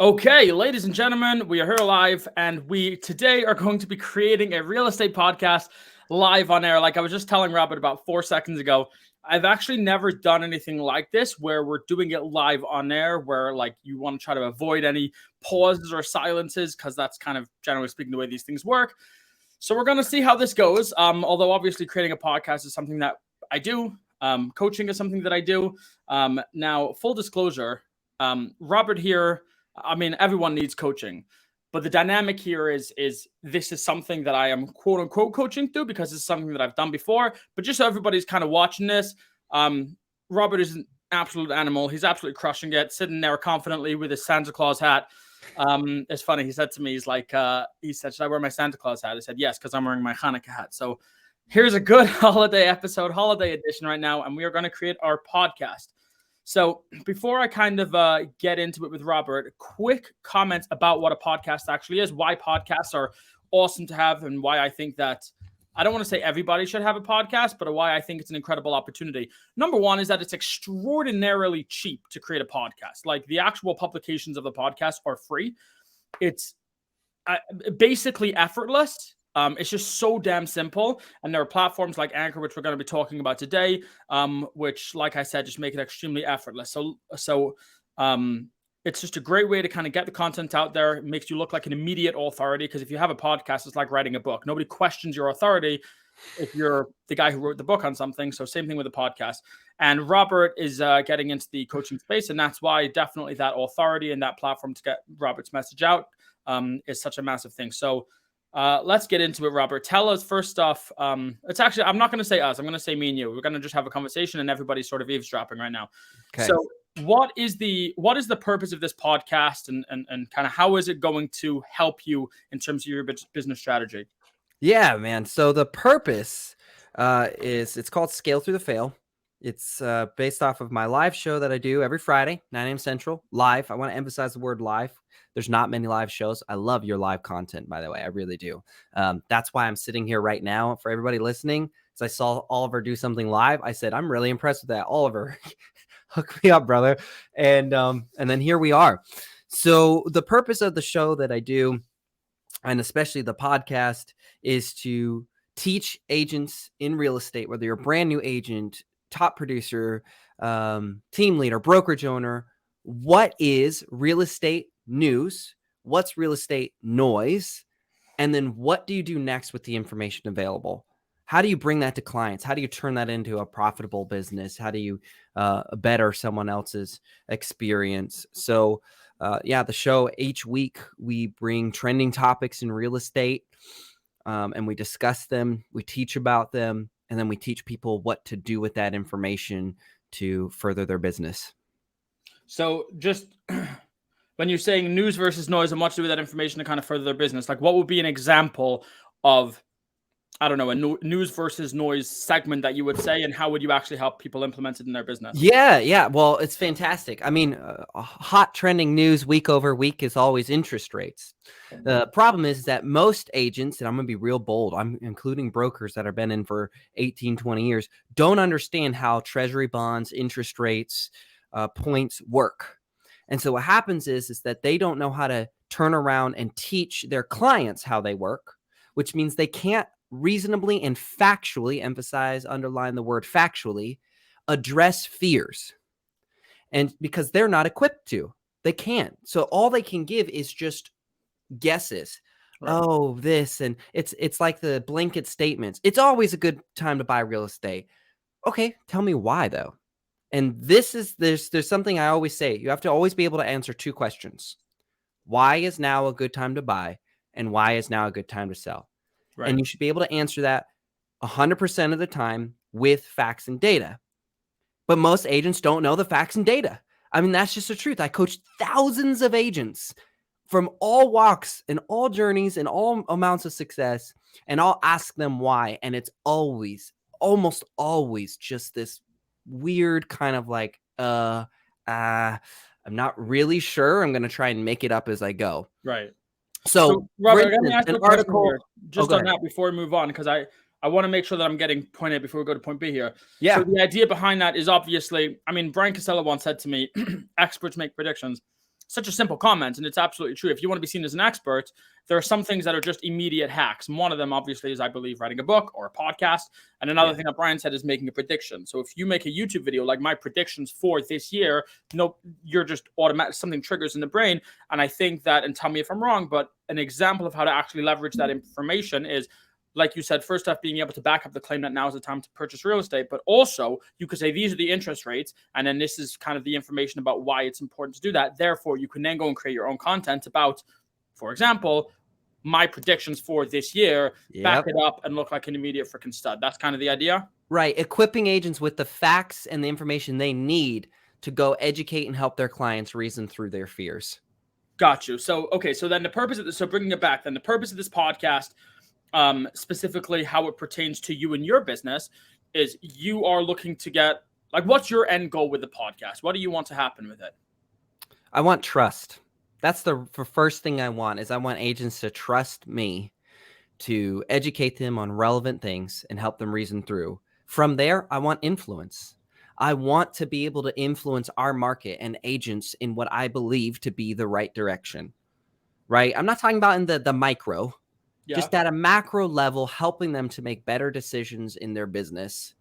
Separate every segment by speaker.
Speaker 1: Okay, ladies and gentlemen, we are here live, and we today are going to be creating a real estate podcast live on air. Like I was just telling Robert about 4 seconds ago, I've actually never done anything like this where we're doing it live on air, where like you want to try to avoid any pauses or silences, because that's kind of generally speaking the way these things work. So we're going to see how this goes. Although obviously creating a podcast is something that I do. Coaching is something that I do. Now, full disclosure, Robert here. I mean, everyone needs coaching, but the dynamic here is this is something that I am quote unquote coaching through because it's something that I've done before. But just so everybody's kind of watching this, Robert is an absolute animal. He's absolutely crushing it, sitting there confidently with his Santa Claus hat. It's funny. He said to me, he's like, he said, "Should I wear my Santa Claus hat?" I said, "Yes," because I'm wearing my Hanukkah hat. So here's a good holiday episode, holiday edition right now, and we are going to create our podcast. So before I kind of get into it with Robert, quick comments about what a podcast actually is, why podcasts are awesome to have, and why I think that, I don't want to say everybody should have a podcast, but why I think it's an incredible opportunity. Number one is that it's extraordinarily cheap to create a podcast. Like the actual publications of the podcast are free. It's basically effortless. It's just so damn simple. And there are platforms like Anchor, which we're going to be talking about today, which, like I said, just make it extremely effortless. So it's just a great way to kind of get the content out there. It makes you look like an immediate authority, because if you have a podcast, it's like writing a book. Nobody questions your authority if you're the guy who wrote the book on something. So same thing with the podcast. And Robert is getting into the coaching space, and that's why definitely that authority and that platform to get Robert's message out is such a massive thing. So let's get into it, Robert. Tell us first off. It's actually, I'm not going to say us. I'm going to say me and you. We're going to just have a conversation, and everybody's sort of eavesdropping right now. Okay. So what is the purpose of this podcast, and kind of how is it going to help you in terms of your business strategy?
Speaker 2: Yeah, man. So the purpose it's called Scale Through the Fail. It's based off of my live show that I do every Friday, 9 a.m. Central, live. I want to emphasize the word live. There's not many live shows. I love your live content, by the way. I really do. That's why I'm sitting here right now. For everybody listening, as I saw Oliver do something live, I said, I'm really impressed with that. Oliver, hook me up, brother. And then here we are. So the purpose of the show that I do, and especially the podcast, is to teach agents in real estate, whether you're a brand new agent, top producer, team leader, brokerage owner, what is real estate news, what's real estate noise, and then what do you do next with the information available? How do you bring that to clients? How do you turn that into a profitable business? How do you better someone else's experience? So the show, each week we bring trending topics in real estate, and we discuss them, we teach about them, and then we teach people what to do with that information to further their business.
Speaker 1: So just when you're saying news versus noise and what to do with that information to kind of further their business, like what would be an example of, I don't know, a news versus noise segment that you would say, and how would you actually help people implement it in their business?
Speaker 2: Yeah. Well, it's fantastic. I mean, hot trending news week over week is always interest rates. The problem is that most agents, and I'm going to be real bold, I'm including brokers that have been in for 18, 20 years, don't understand how treasury bonds, interest rates, points work. And so what happens is that they don't know how to turn around and teach their clients how they work, which means they can't reasonably and factually, underline the word factually, address fears. And because they're not equipped to, they can't. So all they can give is just guesses. Right. Oh, this, and it's like the blanket statements. It's always a good time to buy real estate. Okay, tell me why though. And there's something I always say. You have to always be able to answer two questions. Why is now a good time to buy? And why is now a good time to sell? Right. And you should be able to answer that 100% of the time with facts and data. But most agents don't know the facts and data. I mean, that's just the truth. I coach thousands of agents from all walks and all journeys and all amounts of success, and I'll ask them why. And it's almost always just this weird kind of like, I'm not really sure. I'm going to try and make it up as I go.
Speaker 1: Right.
Speaker 2: So
Speaker 1: Robert, let me ask you an article here, just on that before we move on, because I want to make sure that I'm getting point A before we go to point B here.
Speaker 2: Yeah.
Speaker 1: So the idea behind that is obviously, I mean, Brian Casella once said to me, experts make predictions. such a simple comment, and it's absolutely true. If you want to be seen as an expert, there are some things that are just immediate hacks. And one of them, obviously, is, I believe, writing a book or a podcast. And another thing that Brian said is making a prediction. So if you make a YouTube video, like my predictions for this year, you're just automatic, something triggers in the brain. And I think that, and tell me if I'm wrong, but an example of how to actually leverage that information is, like you said, first off, being able to back up the claim that now is the time to purchase real estate, but also you could say these are the interest rates, and then this is kind of the information about why it's important to do that. Therefore, you can then go and create your own content about, for example, my predictions for this year, back it up and look like an immediate freaking stud. That's kind of the idea.
Speaker 2: Right. Equipping agents with the facts and the information they need to go educate and help their clients reason through their fears.
Speaker 1: Got you. So, okay. So then the purpose of this, so bringing it back, then the purpose of this podcast, specifically how it pertains to you and your business, is you are looking to get, like, what's your end goal with the podcast? What do you want to happen with it?
Speaker 2: I want trust. That's the first thing I want, is I want agents to trust me to educate them on relevant things and help them reason through. From there, I want influence. I want to be able to influence our market and agents in what I believe to be the right direction, right? I'm not talking about in the micro, just at a macro level, helping them to make better decisions in their business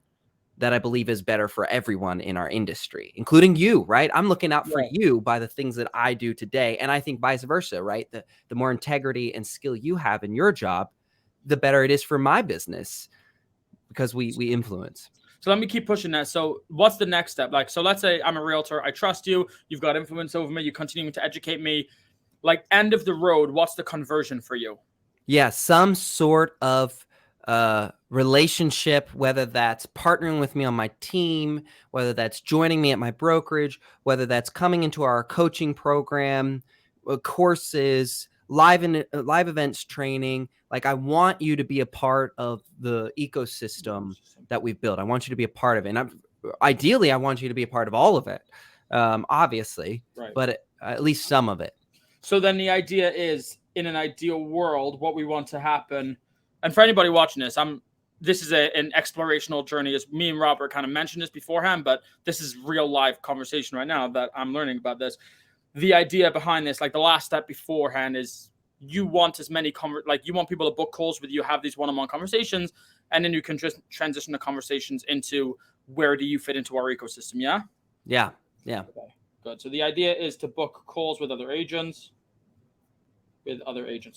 Speaker 2: that I believe is better for everyone in our industry, including you, right? I'm looking out for you by the things that I do today. And I think vice versa, right? The more integrity and skill you have in your job, the better it is for my business, because we influence.
Speaker 1: So let me keep pushing that. So what's the next step? Like, so let's say I'm a realtor. I trust you. You've got influence over me. You continue to educate me. Like, end of the road, what's the conversion for you?
Speaker 2: Yeah, some sort of relationship, whether that's partnering with me on my team, whether that's joining me at my brokerage, whether that's coming into our coaching program, courses, live events training. Like, I want you to be a part of the ecosystem that we've built. I want you to be a part of it. And ideally, I want you to be a part of all of it, obviously, but at least some of it.
Speaker 1: So then the idea is, in an ideal world, what we want to happen, and for anybody watching this, this is an explorational journey, as me and Robert kind of mentioned this beforehand, but this is real life conversation right now that I'm learning about this. The idea behind this, like the last step beforehand, is you want as many, you want people to book calls with you, have these one-on-one conversations, and then you can just transition the conversations into where do you fit into our ecosystem. Yeah.
Speaker 2: Okay,
Speaker 1: good. So the idea is to book calls with other agents.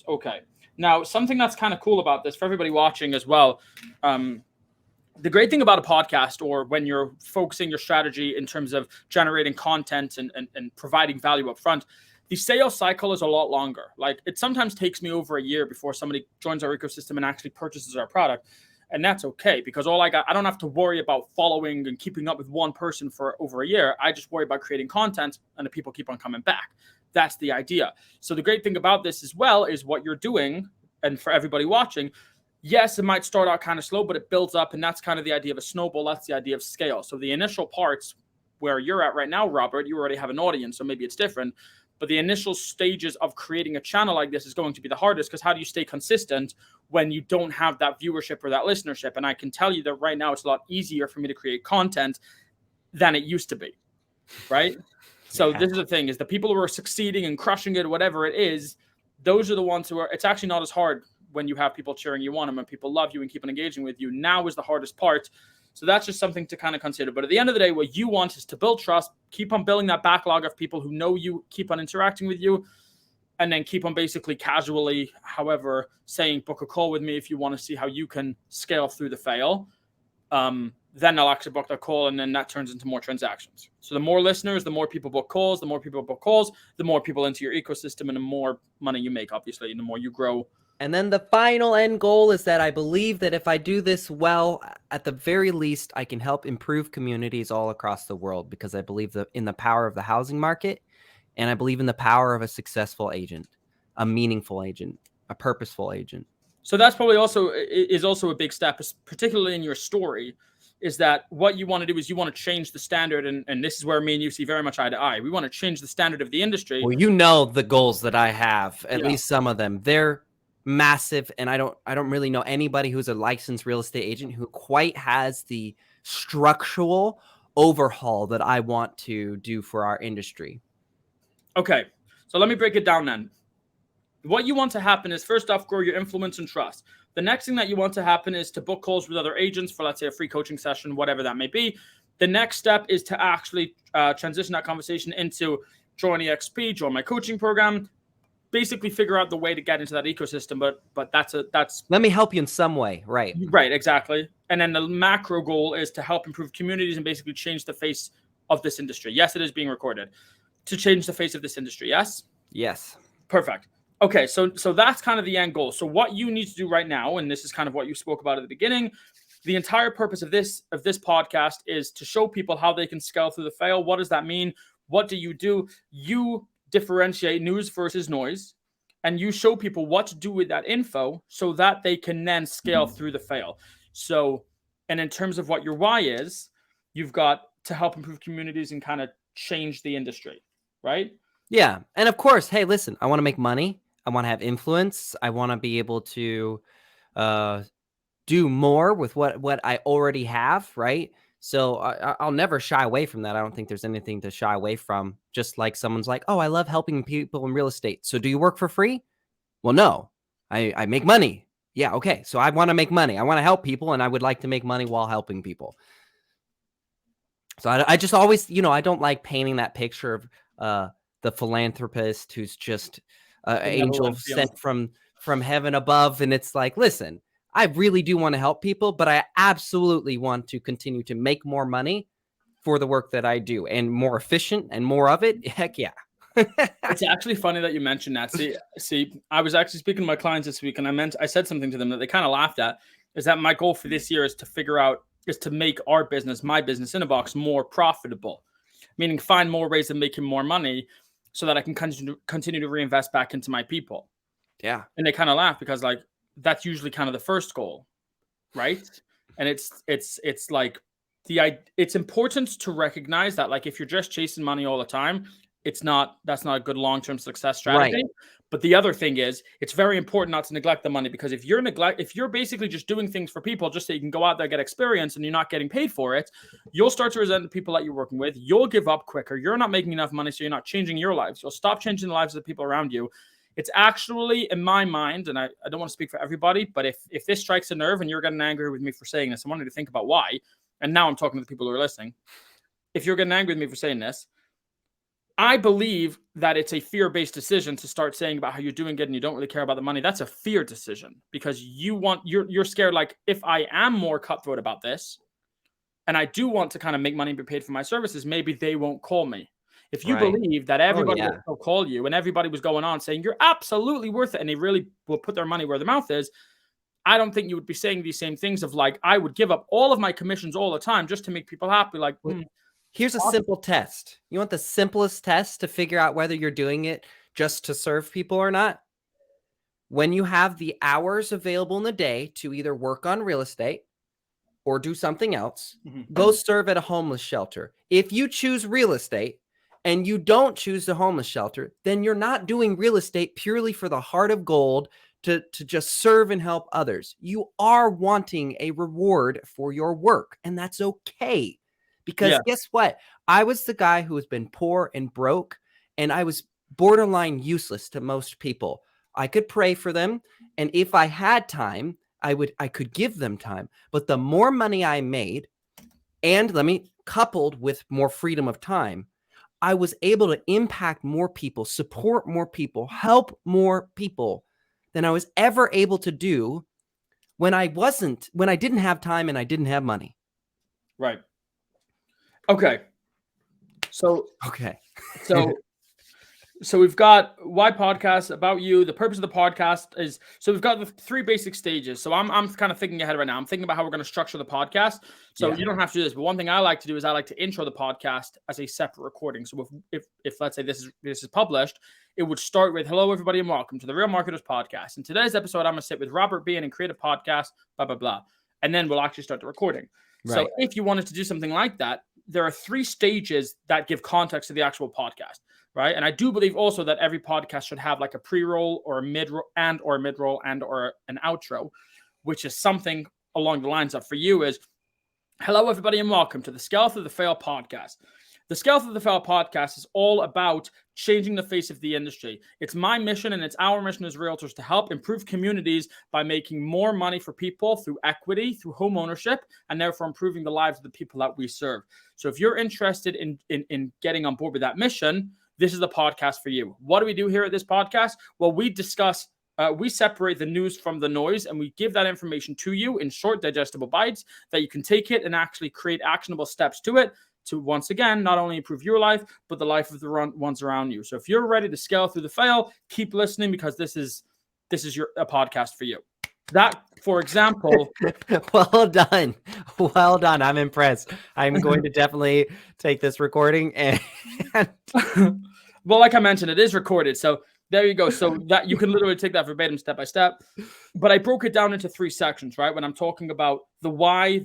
Speaker 1: Okay. Now, something that's kind of cool about this for everybody watching as well. The great thing about a podcast, or when you're focusing your strategy in terms of generating content and providing value up front, the sales cycle is a lot longer. Like, it sometimes takes me over a year before somebody joins our ecosystem and actually purchases our product. And that's okay, because I don't have to worry about following and keeping up with one person for over a year. I just worry about creating content, and the people keep on coming back. That's the idea. So the great thing about this as well is what you're doing. And for everybody watching, yes, it might start out kind of slow, but it builds up. And that's kind of the idea of a snowball. That's the idea of scale. So the initial parts where you're at right now, Robert, you already have an audience, so maybe it's different. But the initial stages of creating a channel like this is going to be the hardest, because how do you stay consistent when you don't have that viewership or that listenership? And I can tell you that right now it's a lot easier for me to create content than it used to be, right? So this is the thing, is the people who are succeeding and crushing it, whatever it is, those are the ones who are, it's actually not as hard when you have people cheering you on and when people love you and keep on engaging with you. Now is the hardest part. So that's just something to kind of consider. But at the end of the day, what you want is to build trust, keep on building that backlog of people who know you, keep on interacting with you, and then keep on basically casually, however, saying, book a call with me if you want to see how you can scale through the fail. Then they'll actually book their call, and then that turns into more transactions. So the more listeners, the more people book calls, the more people book calls, the more people into your ecosystem, and the more money you make, obviously, and the more you grow.
Speaker 2: And then the final end goal is that I believe that if I do this well, at the very least, I can help improve communities all across the world, because I believe in the power of the housing market, and I believe in the power of a successful agent, a meaningful agent, a purposeful agent.
Speaker 1: So that's probably also a big step, particularly in your story, is that what you want to do is you want to change the standard. And this is where me and you see very much eye to eye. We want to change the standard of the industry.
Speaker 2: Well, you know, the goals that I have, at least some of them, they're massive. And I don't really know anybody who's a licensed real estate agent who quite has the structural overhaul that I want to do for our industry.
Speaker 1: Okay. So let me break it down then. What you want to happen is, first off, grow your influence and trust. The next thing that you want to happen is to book calls with other agents for, let's say, a free coaching session, whatever that may be. The next step is to actually transition that conversation into join EXP, join my coaching program, basically figure out the way to get into that ecosystem. But that's
Speaker 2: let me help you in some way, right?
Speaker 1: Right, exactly. And then the macro goal is to help improve communities and basically change the face of this industry. Yes, it is being recorded. To change the face of this industry. Yes?
Speaker 2: Yes.
Speaker 1: Perfect. Okay, so that's kind of the end goal. So what you need to do right now, and this is kind of what you spoke about at the beginning, the entire purpose of this podcast is to show people how they can scale through the fail. What does that mean? What do? You differentiate news versus noise, and you show people what to do with that info so that they can then scale through the fail. So, and in terms of what your why is, you've got to help improve communities and kind of change the industry, right?
Speaker 2: Yeah. And of course, hey, listen, I want to make money. I want to have influence. I want to be able to do more with what I already have, right? So I'll never shy away from that. I don't think there's anything to shy away from. Just like someone's like, oh, I love helping people in real estate. So do you work for free? Well, no, I make money. Yeah, okay. So I want to make money. I want to help people, and I would like to make money while helping people. So I just always, I don't like painting that picture of the philanthropist who's just an angel sent from heaven above. And it's like, listen, I really do want to help people, but I absolutely want to continue to make more money for the work that I do, and more efficient and more of it. Heck yeah.
Speaker 1: It's actually funny that you mentioned that. See, I was actually speaking to my clients this week, and I said something to them that they kind of laughed at, is that my goal for this year is to make our business, my business, Inabox, more profitable, meaning find more ways of making more money so that I can continue to reinvest back into my people.
Speaker 2: Yeah.
Speaker 1: And they kind of laugh because like, that's usually kind of the first goal, right? And it's like it's important to recognize that, like, if you're just chasing money all the time, that's not a good long-term success strategy.
Speaker 2: Right.
Speaker 1: But the other thing is, it's very important not to neglect the money, because if you're basically just doing things for people just so you can go out there, get experience, and you're not getting paid for it, you'll start to resent the people that you're working with. You'll give up quicker. You're not making enough money, so you're not changing your lives. You'll stop changing the lives of the people around you. It's actually, in my mind, and I don't want to speak for everybody, but if this strikes a nerve and you're getting angry with me for saying this, I wanted to think about why. And now I'm talking to the people who are listening. If you're getting angry with me for saying this, I believe that it's a fear-based decision to start saying about how you're doing good and you don't really care about the money. That's a fear decision, because you're scared, like, if I am more cutthroat about this and I do want to kind of make money and be paid for my services, maybe they won't call me. If you believe that everybody will call you, and everybody was going on saying you're absolutely worth it, and they really will put their money where their mouth is, I don't think you would be saying these same things of like, I would give up all of my commissions all the time just to make people happy. Like,
Speaker 2: here's a simple test. You want the simplest test to figure out whether you're doing it just to serve people or not? When you have the hours available in the day to either work on real estate or do something else, go serve at a homeless shelter. If you choose real estate and you don't choose the homeless shelter, then you're not doing real estate purely for the heart of gold to just serve and help others. You are wanting a reward for your work, and that's okay. Because guess what? I was the guy who has been poor and broke, and I was borderline useless to most people. I could pray for them, and if I had time, I could give them time. But the more money I made, and coupled with more freedom of time, I was able to impact more people, support more people, help more people than I was ever able to do when I didn't have time and I didn't have money.
Speaker 1: Right. Okay. So we've got why podcast, about you. The purpose of the podcast is, so we've got the three basic stages. So I'm kind of thinking ahead right now. I'm thinking about how we're going to structure the podcast. So you don't have to do this, but one thing I like to do is I like to intro the podcast as a separate recording. So if let's say this is published, it would start with, hello everybody and welcome to the Real Marketers Podcast. In today's episode, I'm going to sit with Robert Biehn and create a podcast, blah, blah, blah. And then we'll actually start the recording. Right. So if you wanted to do something like that, there are three stages that give context to the actual podcast. Right. And I do believe also that every podcast should have like a pre-roll or a mid-roll and an outro, which is something along the lines of, for you is, hello, everybody, and welcome to the Scale Through the Fail podcast. The Scale Through the Fail podcast is all about changing the face of the industry. It's my mission and it's our mission as realtors to help improve communities by making more money for people through equity, through home ownership, and therefore improving the lives of the people that we serve. So if you're interested in getting on board with that mission, this is the podcast for you. What do we do here at this podcast? Well, we discuss we separate the news from the noise, and we give that information to you in short, digestible bites that you can take it and actually create actionable steps to it to, once again, not only improve your life, but the life of the ones around you. So if you're ready to scale through the fail, keep listening, because this is a podcast for you. That, for example.
Speaker 2: Well done. Well done. I'm impressed. I'm going to definitely take this recording and
Speaker 1: well, like I mentioned, it is recorded. So there you go. So that you can literally take that verbatim step by step. But I broke it down into 3 sections, right? When I'm talking about the why,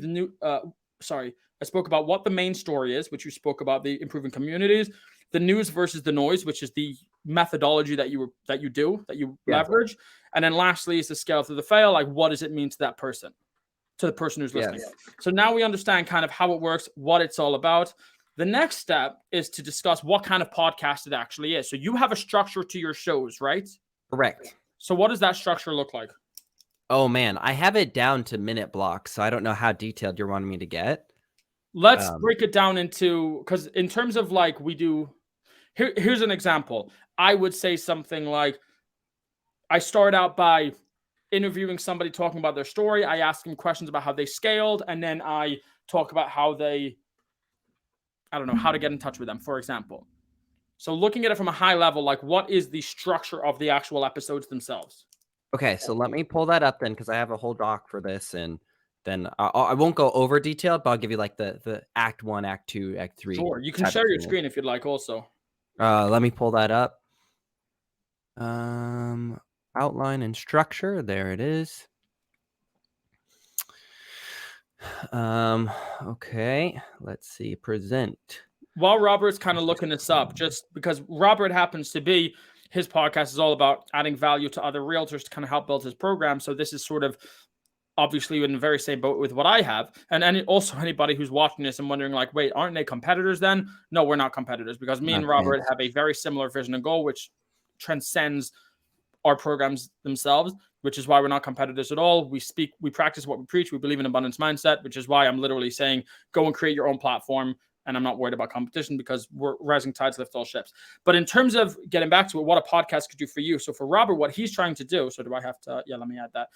Speaker 1: I spoke about what the main story is, which you spoke about, the improving communities, the news versus the noise, which is the methodology that you leverage. And then lastly is the scale through the fail. Like, what does it mean to that person, to the person who's listening? Yes. So now we understand kind of how it works, what it's all about. The next step is to discuss what kind of podcast it actually is. So you have a structure to your shows, right?
Speaker 2: Correct.
Speaker 1: So what does that structure look like?
Speaker 2: Oh man, I have it down to minute blocks, so I don't know how detailed you're wanting me to get.
Speaker 1: Let's break it down into, because in terms of like here's an example. I would say something like, I start out by interviewing somebody, talking about their story. I ask them questions about how they scaled, and then I talk about how to get in touch with them, for example. So looking at it from a high level, like, what is the structure of the actual episodes themselves?
Speaker 2: Okay, so let me pull that up then, because I have a whole doc for this, and then I won't go over detailed, but I'll give you like the Act 1, Act 2, Act 3.
Speaker 1: Sure, you can share your screen if you'd like also.
Speaker 2: Let me pull that up. Outline and structure, there it is. Okay, let's see, present.
Speaker 1: While Robert's kind of looking this up, just because Robert happens to be, his podcast is all about adding value to other realtors to kind of help build his program. So this is sort of obviously in the very same boat with what I have. And also anybody who's watching this and wondering like, wait, aren't they competitors then? No, we're not competitors, because me and Robert have a very similar vision and goal, which transcends our programs themselves, which is why we're not competitors at all. We practice what we preach. We believe in abundance mindset, which is why I'm literally saying, go and create your own platform. And I'm not worried about competition, because we're rising tides lift all ships. But in terms of getting back to it, what a podcast could do for you. So for Robert, what he's trying to do, so do I have to, let me add that.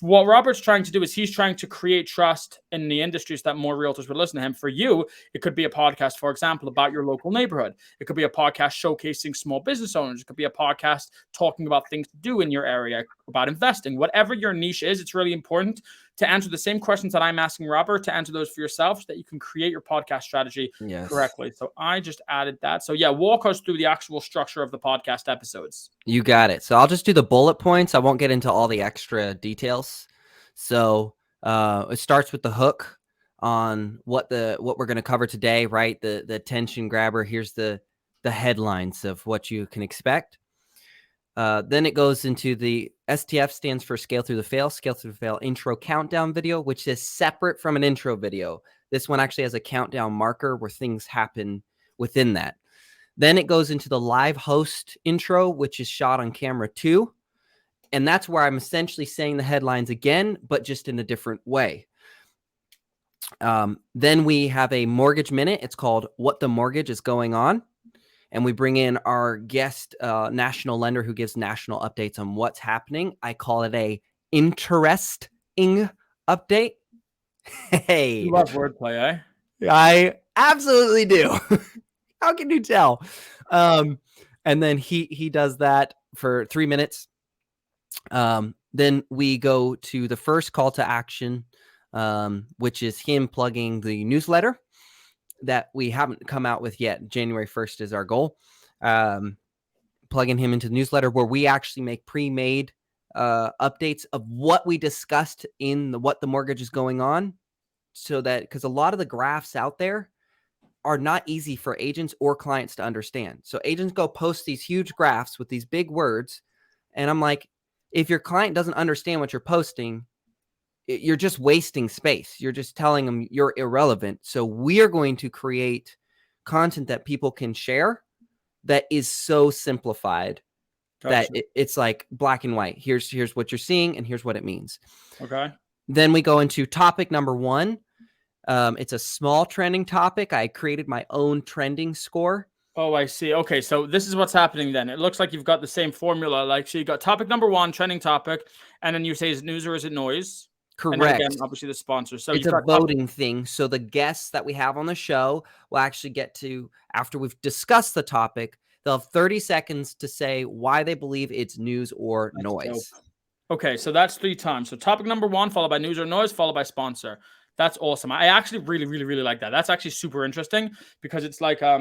Speaker 1: What Robert's trying to do is he's trying to create trust in the industry so that more realtors would listen to him. For you, it could be a podcast, for example, about your local neighborhood. It could be a podcast showcasing small business owners. It could be a podcast talking about things to do in your area, about investing. Whatever your niche is, it's really important to answer the same questions that I'm asking Robert, to answer those for yourself so that you can create your podcast strategy correctly. So I just added that. So walk us through the actual structure of the podcast episodes.
Speaker 2: You got it. So I'll just do the bullet points. I won't get into all the extra details. So it starts with the hook on what we're going to cover today, right? The attention grabber. Here's the headlines of what you can expect. Then it goes into the STF, stands for Scale Through the Fail intro countdown video, which is separate from an intro video. This one actually has a countdown marker where things happen within that. Then it goes into the live host intro, which is shot on camera 2. And that's where I'm essentially saying the headlines again, but just in a different way. Then we have a mortgage minute. It's called What the Mortgage is Going On. And we bring in our guest national lender who gives national updates on what's happening. I call it a interesting update. Hey,
Speaker 1: you love wordplay, eh?
Speaker 2: I absolutely do. How can you tell? And then he does that for 3 minutes. Then we go to the first call to action, which is him plugging the newsletter that we haven't come out with yet. January 1st is our goal. Plugging him into the newsletter where we actually make pre-made updates of what we discussed in What the Mortgage is Going On. So that, because a lot of the graphs out there are not easy for agents or clients to understand. So agents go post these huge graphs with these big words. And I'm like, if your client doesn't understand what you're posting, you're just wasting space. You're just telling them you're irrelevant. So we are going to create content that people can share that is so simplified that it's like black and white. Here's what you're seeing, and here's what it means.
Speaker 1: Okay.
Speaker 2: Then we go into topic number 1. It's a small trending topic. I created my own trending score.
Speaker 1: Oh, I see. Okay, so this is what's happening then. It looks like you've got the same formula. Like, so you got topic number 1, trending topic, and then you say, is it news or is it noise?
Speaker 2: Correct.
Speaker 1: And then again, obviously the sponsor. So
Speaker 2: it's a voting thing. So the guests that we have on the show will actually get to, after we've discussed the topic, they'll have 30 seconds to say why they believe it's news or noise.
Speaker 1: Dope. Okay, so that's 3 times. So topic number 1, followed by news or noise, followed by sponsor. That's awesome. I actually really, really, really like that. That's actually super interesting because it's like I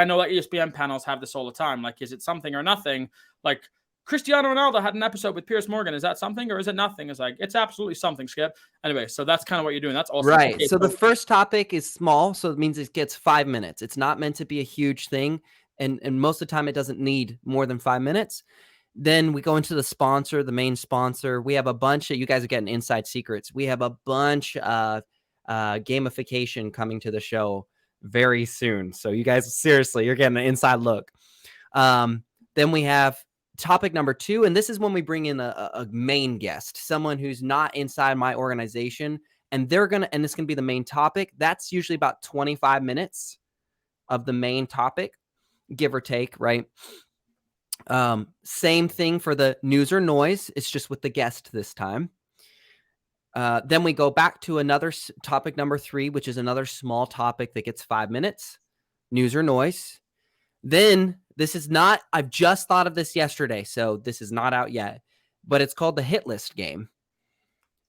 Speaker 1: know that ESPN panels have this all the time. Like, is it something or nothing? Like, Cristiano Ronaldo had an episode with Piers Morgan. Is that something or is it nothing? It's like, it's absolutely something, Skip. Anyway, so that's kind of what you're doing. That's awesome.
Speaker 2: Right.
Speaker 1: Okay,
Speaker 2: so the first topic is small, so it means it gets 5 minutes. It's not meant to be a huge thing, and most of the time it doesn't need more than 5 minutes. Then we go into the sponsor, the main sponsor. We have a bunch of, you guys are getting inside secrets. We have a bunch of gamification coming to the show very soon. So you guys, seriously, you're getting an inside look. Then we have topic number 2, and this is when we bring in a main guest, someone who's not inside my organization, and and it's gonna be the main topic. That's usually about 25 minutes of the main topic, give or take, right? Same thing for the news or noise. It's just with the guest this time. Then we go back to another topic number 3, which is another small topic that gets 5 minutes, news or noise. Then this is not, I've just thought of this yesterday, so this is not out yet, but it's called the hit list game.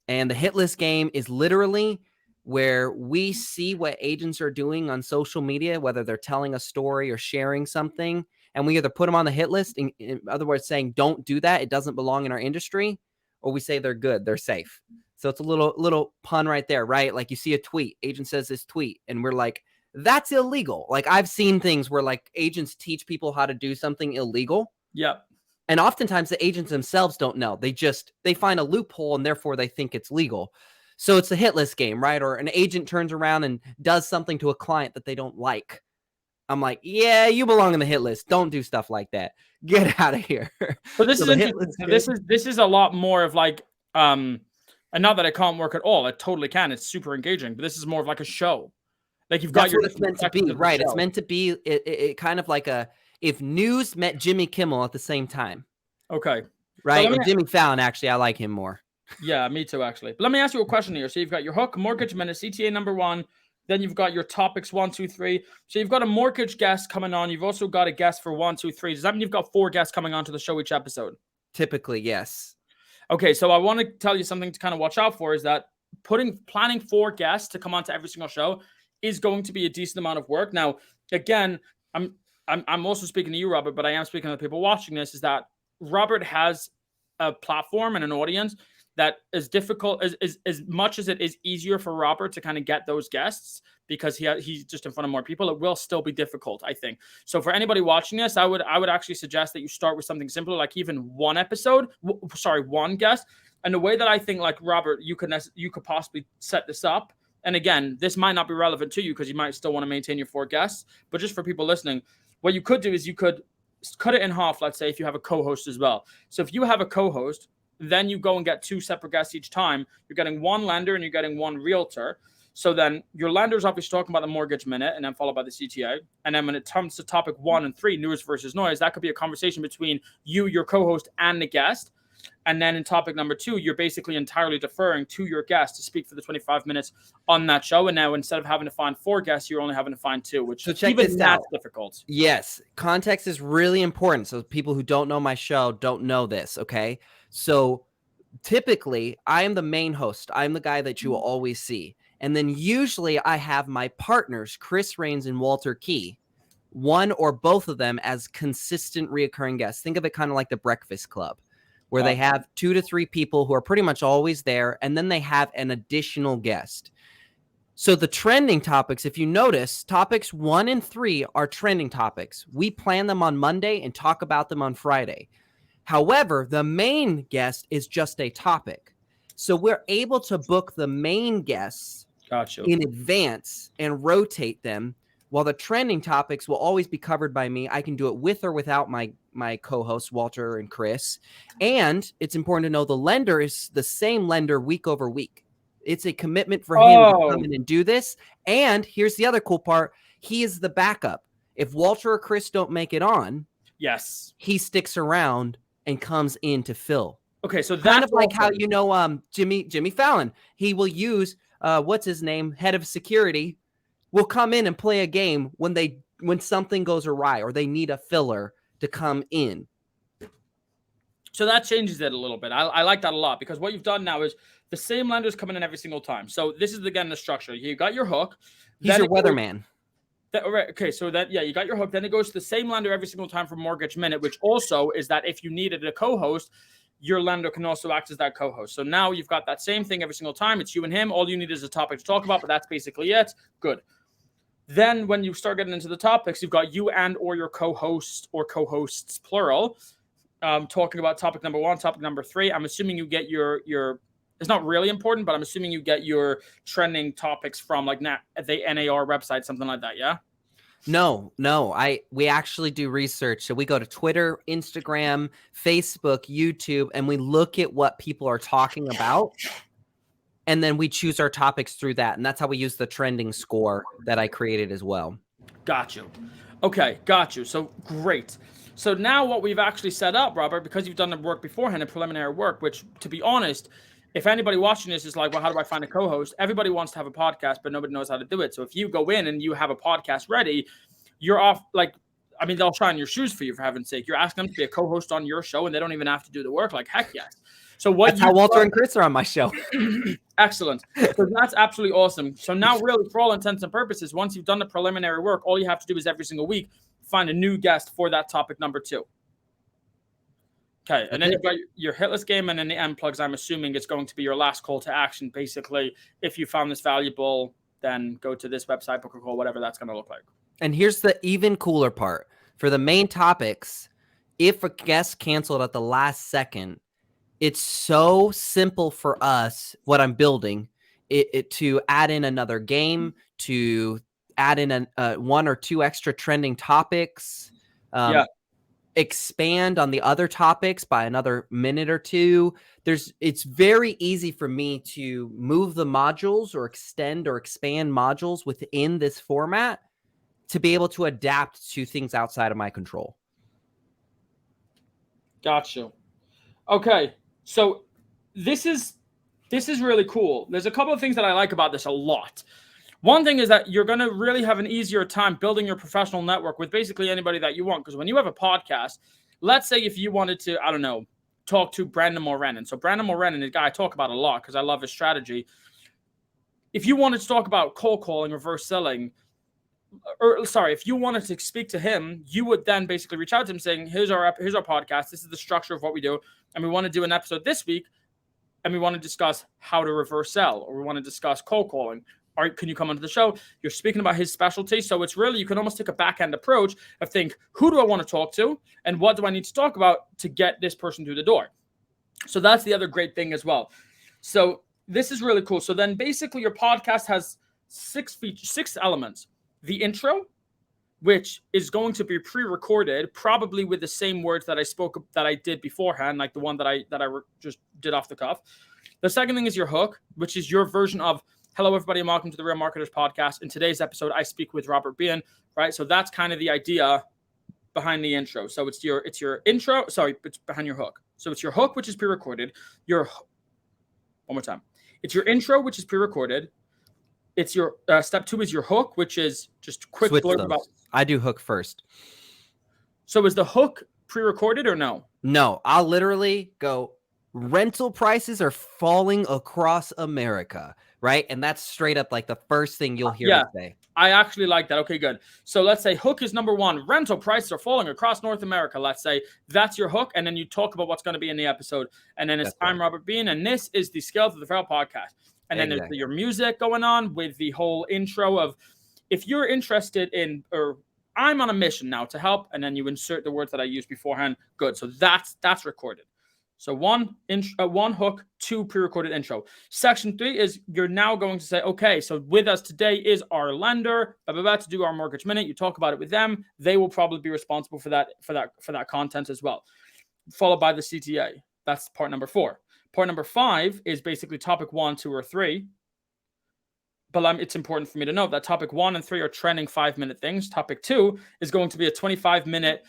Speaker 2: And the hit list game is literally where we see what agents are doing on social media, whether they're telling a story or sharing something, and we either put them on the hit list, in other words, saying, don't do that, it doesn't belong in our industry, or we say they're good, they're safe. So it's a little pun right there, right? Like, you see a tweet, agent says this tweet, and we're like, that's illegal. Like, I've seen things where like agents teach people how to do something illegal.
Speaker 1: Yep.
Speaker 2: And oftentimes the agents themselves don't know. They find a loophole and therefore they think it's legal. So it's a hit list game, right? Or an agent turns around and does something to a client that they don't like. I'm like, yeah, you belong in the hit list. Don't do stuff like that. Get out of here.
Speaker 1: But this this is a lot more of like, and not that I can't work at all. I totally can. It's super engaging, but this is more of like a show. Like, you've got
Speaker 2: That's
Speaker 1: your,
Speaker 2: what it's meant to be, right? It's meant to be it kind of like if news met Jimmy Kimmel at the same time.
Speaker 1: Okay.
Speaker 2: Right? Or Jimmy Fallon, actually, I like him more.
Speaker 1: Yeah, me too, actually. But let me ask you a question here. So you've got your hook, mortgage minute, CTA number 1. Then you've got your topics 1, 2, 3. So you've got a mortgage guest coming on. You've also got a guest for 1, 2, 3. Does that mean you've got 4 guests coming on to the show each episode?
Speaker 2: Typically, yes.
Speaker 1: Okay, so I want to tell you something to kind of watch out for is that planning 4 guests to come on to every single show is going to be a decent amount of work. Now, again, I'm also speaking to you, Robert, but I am speaking to the people watching this, is that Robert has a platform and an audience that is difficult as much as it is easier for Robert to kind of get those guests because he's just in front of more people. It will still be difficult, I think. So for anybody watching this, I would actually suggest that you start with something simpler, like even one guest. And the way that I think, like, Robert, you could possibly set this up. And again, this might not be relevant to you because you might still want to maintain your 4 guests. But just for people listening, what you could do is you could cut it in half, let's say, if you have a co-host as well. So if you have a co-host, then you go and get 2 separate guests each time. You're getting 1 lender and you're getting 1 realtor. So then your lender's obviously talking about the mortgage minute and then followed by the CTA. And then when it comes to topic 1 and 3, news versus noise, that could be a conversation between you, your co-host, and the guest. And then in topic number 2, you're basically entirely deferring to your guest to speak for the 25 minutes on that show. And now instead of having to find 4 guests, you're only having to find 2, which even that's difficult.
Speaker 2: Yes. Context is really important. So people who don't know my show don't know this. Okay. So typically I am the main host. I'm the guy that you will always see. And then usually I have my partners, Chris Rains and Walter Key, one or both of them as consistent reoccurring guests. Think of it kind of like the Breakfast Club, where they have 2 to 3 people who are pretty much always there, and then they have an additional guest. So the trending topics, if you notice, topics 1 and 3 are trending topics. We plan them on Monday and talk about them on Friday. However, the main guest is just a topic. So we're able to book the main guests in advance and rotate them while the trending topics will always be covered by me, I can do it with or without my co-hosts, Walter and Chris. And it's important to know the lender is the same lender week over week. It's a commitment for him to come in and do this. And here's the other cool part. He is the backup. If Walter or Chris don't make it on,
Speaker 1: yes,
Speaker 2: he sticks around and comes in to fill.
Speaker 1: Okay, so that's
Speaker 2: kind of like how, Jimmy Fallon, he will use what's his name, head of security, will come in and play a game when something goes awry or they need a filler to come in.
Speaker 1: So that changes it a little bit. I like that a lot, because what you've done now is the same lender's coming in every single time. So this is again the structure. You got your hook.
Speaker 2: He's your weatherman.
Speaker 1: Okay, so you got your hook. Then it goes to the same lender every single time for Mortgage Minute, which also is that if you needed a co-host, your lender can also act as that co-host. So now you've got that same thing every single time. It's you and him. All you need is a topic to talk about, but that's basically it. Good. Then when you start getting into the topics, you've got you and or your co-host or co-hosts, plural, talking about topic number 1, topic number 3. I'm assuming you get your it's not really important, but I'm assuming you get your trending topics from like the NAR website, something like that, yeah?
Speaker 2: No, we actually do research. So we go to Twitter, Instagram, Facebook, YouTube, and we look at what people are talking about. And then we choose our topics through that. And that's how we use the trending score that I created as well.
Speaker 1: Got you. Okay, got you. So great. So now what we've actually set up, Robert, because you've done the work beforehand, the preliminary work, which, to be honest, if anybody watching this is like, well, how do I find a co-host? Everybody wants to have a podcast, but nobody knows how to do it. So if you go in and you have a podcast ready, you're off. They'll shine your shoes for you, for heaven's sake. You're asking them to be a co-host on your show, and they don't even have to do the work. Like, heck yes. So
Speaker 2: that's how Walter and Chris are on my show.
Speaker 1: Excellent. So that's absolutely awesome. So now, really, for all intents and purposes, once you've done the preliminary work, all you have to do is every single week find a new guest for that topic number 2. Okay, and then you've got your hitless game, and then the end plugs. I'm assuming it's going to be your last call to action. Basically, if you found this valuable, then go to this website, book a call, whatever that's going to look like.
Speaker 2: And here's the even cooler part. For the main topics, if a guest canceled at the last second, it's so simple for us, what I'm building, to add in another game, to add in 1 or 2 extra trending topics, expand on the other topics by another minute or 2. It's very easy for me to move the modules or extend or expand modules within this format to be able to adapt to things outside of my control.
Speaker 1: Gotcha. Okay. So this is really cool. There's a couple of things that I like about this a lot. One thing is that you're going to really have an easier time building your professional network with basically anybody that you want. Because when you have a podcast, let's say if you wanted to, I don't know, talk to Brandon Morenin. So Brandon Morenin is a guy I talk about a lot because I love his strategy. If you wanted to talk about cold calling, reverse selling, if you wanted to speak to him, you would then basically reach out to him saying, here's our podcast. This is the structure of what we do. And we want to do an episode this week. And we want to discuss how to reverse sell, or we want to discuss cold calling. All right, can you come onto the show? You're speaking about his specialty. So it's really, you can almost take a back-end approach of think, who do I want to talk to? And what do I need to talk about to get this person through the door? So that's the other great thing as well. So this is really cool. So then basically your podcast has 6 elements. The intro, which is going to be pre-recorded, probably with the same words that I did beforehand, like the one that I just did off the cuff. The second thing is your hook, which is your version of, hello, everybody, and welcome to the Real Marketers Podcast. In today's episode, I speak with Robert Biehn, right? So that's kind of the idea behind the intro. So it's your intro. Sorry, it's behind your hook. So it's your hook, which is pre-recorded. One more time. It's your intro, which is pre-recorded. It's your step 2 is your hook, which is just quick blurb about.
Speaker 2: I do hook first.
Speaker 1: So is the hook pre-recorded or no?
Speaker 2: No, I'll literally go, rental prices are falling across America, right? And that's straight up like the first thing you'll hear me say.
Speaker 1: I actually like that. Okay, good. So let's say hook is number 1. Rental prices are falling across North America. Let's say that's your hook. And then you talk about what's going to be in the episode. And then it's I'm Robert Biehn, and this is the Scale to the Fail podcast. And then there's your music going on with the whole intro of, if you're interested in, or I'm on a mission now to help, and then you insert the words that I used beforehand. Good. So that's recorded. So one hook, two pre-recorded intro. Section 3 is you're now going to say, okay, so with us today is our lender, to do our mortgage minute. You talk about it with them. They will probably be responsible for that content as well. Followed by the CTA. That's part number 4. Part number 5 is basically topic 1, 2, or 3. But it's important for me to note that topic 1 and 3 are trending 5-minute things. Topic 2 is going to be a 25-minute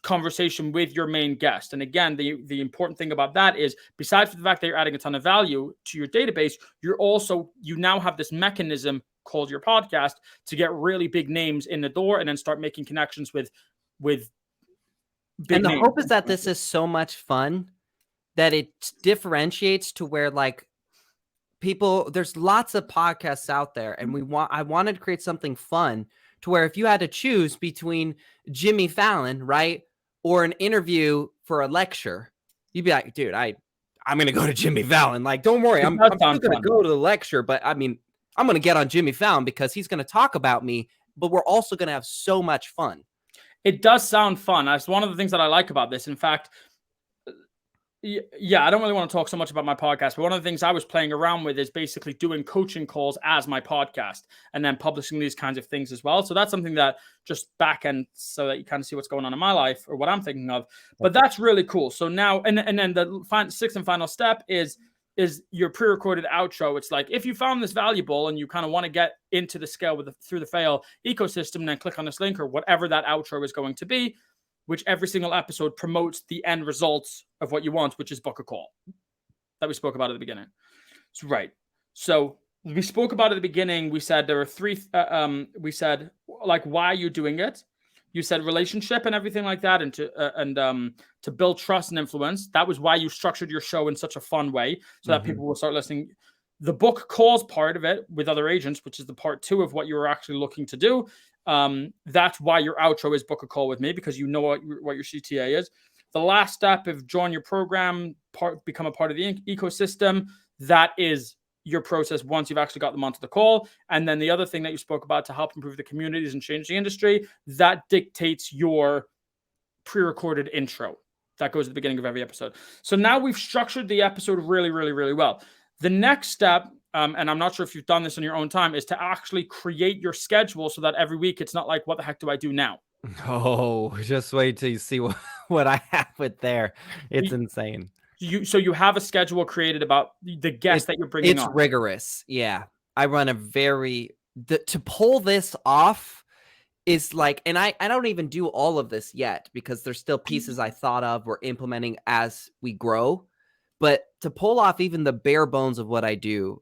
Speaker 1: conversation with your main guest. And again, the important thing about that is, besides the fact that you're adding a ton of value to your database, you now have this mechanism called your podcast to get really big names in the door and then start making connections with big
Speaker 2: and the
Speaker 1: names.
Speaker 2: hope is that this is so much fun that it differentiates to where, like, people, there's lots of podcasts out there, and I wanted to create something fun to where if you had to choose between Jimmy Fallon, right, or an interview for a lecture, you'd be like, dude, I'm gonna go to Jimmy Fallon. Like, don't worry, I'm still gonna go to the lecture, but I mean, I'm gonna get on Jimmy Fallon because he's gonna talk about me, but we're also gonna have so much fun.
Speaker 1: It does sound fun. That's one of the things that I like about this. In fact, yeah, I don't really want to talk so much about my podcast, but one of the things I was playing around with is basically doing coaching calls as my podcast and then publishing these kinds of things as well. So that's something that just back end so that you kind of see what's going on in my life or what I'm thinking of. But that's really cool. So now, and then the 6th and final step is your pre-recorded outro. It's like, if you found this valuable and you kind of want to get into the scale through the fail ecosystem, then click on this link or whatever that outro is going to be, which every single episode promotes the end results of what you want, which is book a call that we spoke about at the beginning. So, right. So we spoke about at the beginning. We said there are 3. We said, like, why are you doing it? You said relationship and everything like that, and to build trust and influence. That was why you structured your show in such a fun way, so that people will start listening. The book calls part of it with other agents, which is the part 2 of what you were actually looking to do. That's why your outro is book a call with me, because you know what your CTA is. The last step of join your program, become a part of the ecosystem. That is your process once you've actually got them onto the call. And then the other thing that you spoke about to help improve the communities and change the industry, that dictates your pre-recorded intro. That goes at the beginning of every episode. So now we've structured the episode really, really, really well. The next step, and I'm not sure if you've done this in your own time, is to actually create your schedule so that every week it's not like, what the heck do I do now?
Speaker 2: Oh, just wait till you see what I have with there. It's insane.
Speaker 1: So you have a schedule created about the guests that you're bringing on.
Speaker 2: It's rigorous. Yeah. I run a to pull this off is like, and I don't even do all of this yet because there's still pieces I thought of we're implementing as we grow. But to pull off even the bare bones of what I do,